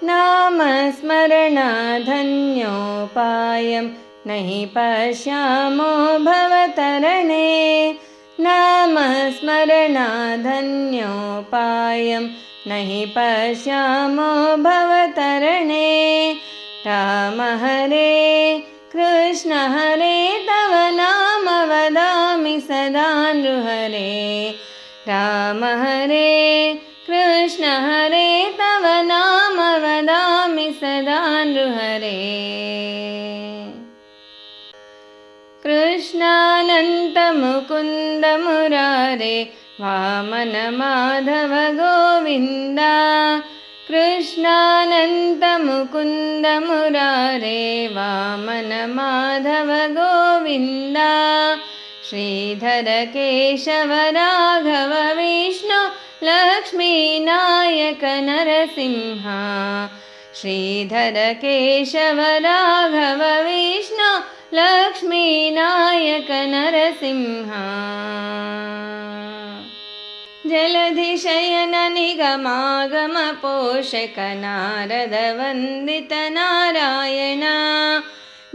नामस्मरणाधन्योपायं नहि पश्यामो भवतरणे नामस्मरणाधन्योपायं नहि पश्यामो भवतरणे राम हरे कृष्ण हरे तव नाम वदामि सदा नृहरे राम हरे कृष्ण हरे तव नाम वदामि सदा नृहरे कृष्णानन्त मुकुन्द मुरारे वामन माधव गोविन्द कृष्णानन्त मुकुन्द मुरारे वामन माधव गोविन्द श्रीधर केशव राघव विष्णु लक्ष्मीनायक नरसिंह श्रीधर केशव राघव विष्णु लक्ष्मीनायक नरसिंह जलधि शयन निगमागम पोषक नारद वन्दित नारायण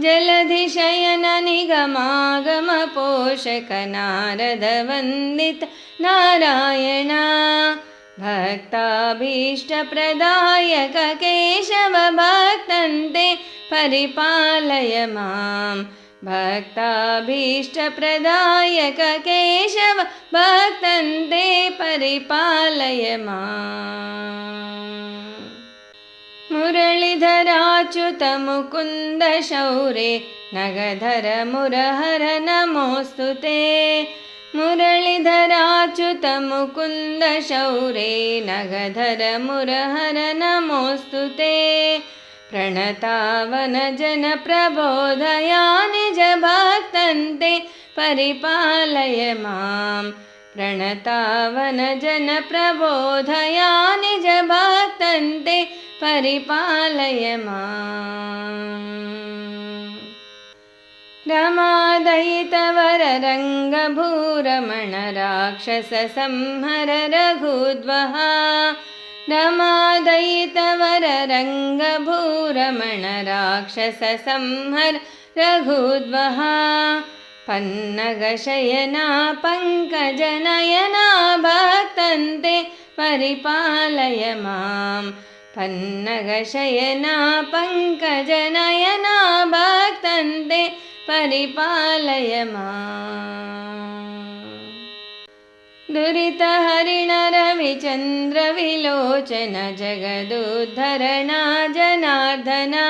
जलधि शयन निगमागम पोषक नारद वन्दित नारायण भक्ताभीष्टप्रदायक केशव भक्तन्ते परिपालय मां भक्ताभीष्टप्रदायक केशव भक्तन्ते परिपालय माम् मुरलीधराच्युत मुकुन्द शौरे नगधर मुरहर नमोऽस्तुते मुरलीधराच्युत मुकुन्द शौरे नगधर मुरहर नमोऽस्तुते प्रणतावन जन प्रबोधया निज भक्तन्ते परिपालय मां प्रणतावन जन प्रबोधया निज भक्तन्ते परिपालय माम् रमादयितवर रङ्गभूरमण राक्षस संहर रघुद्वः रमादयितवर रङ्गभूरमण राक्षस संहर रघुद्वः पन्नगशयना पङ्कजनयना भक्तन्ते परिपालय मां पन्नगशयना पङ्कजनयना भक्तन्ते परिपालय माम् दुरितहरिण रविचन्द्र विलोचन जगदुद्धरणा जनार्दना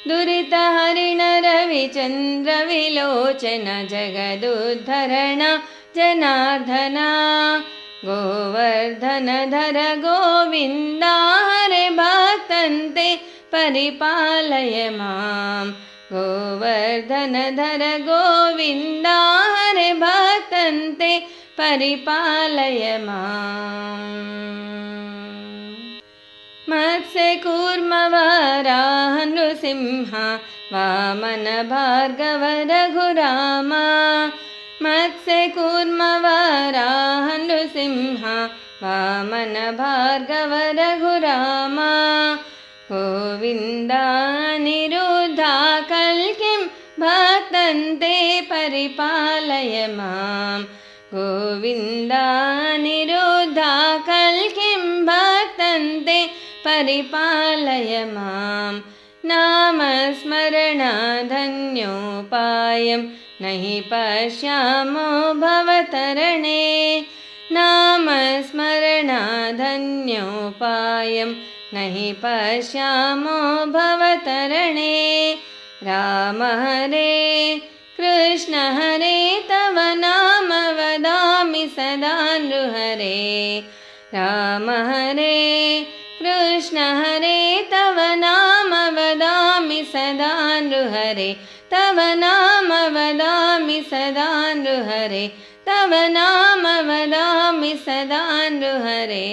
दुरितहरिण रविचन्द्र विलोचन जगदुद्धरणा जनार्दना गोवर्धनधर गोविन्दा हरे भक्तन्ते परिपालय मां गोवर्धनधर गोविन्दा हरे भक्तन्ते परिपालय माम् मत्स्यकूर्मवराह नृसिंह वामन भार्गव रघुराम मत्स्यकूर्मवराह नृसिंह वामन भार्गव रघुराम गोविन्द अनिरुद्धा कल्किं भक्तन्ते परिपालय मां गोविन्द अनिरुद्धा कल्किं भक्तन्ते परिपालय मां नामस्मरणाधन्योपायं नहि पश्यामो भवतरणे नामस्मरणाधन्योपायं नहि पश्यामो भवतरणे राम हरे कृष्ण हरे तव नाम वदामि सदा नृहरे राम हरे कृष्ण हरे तव नाम वदामि सदा नृहरे तव नाम वदामि सदा नृहरे तव नाम वदामि सदा नृहरे।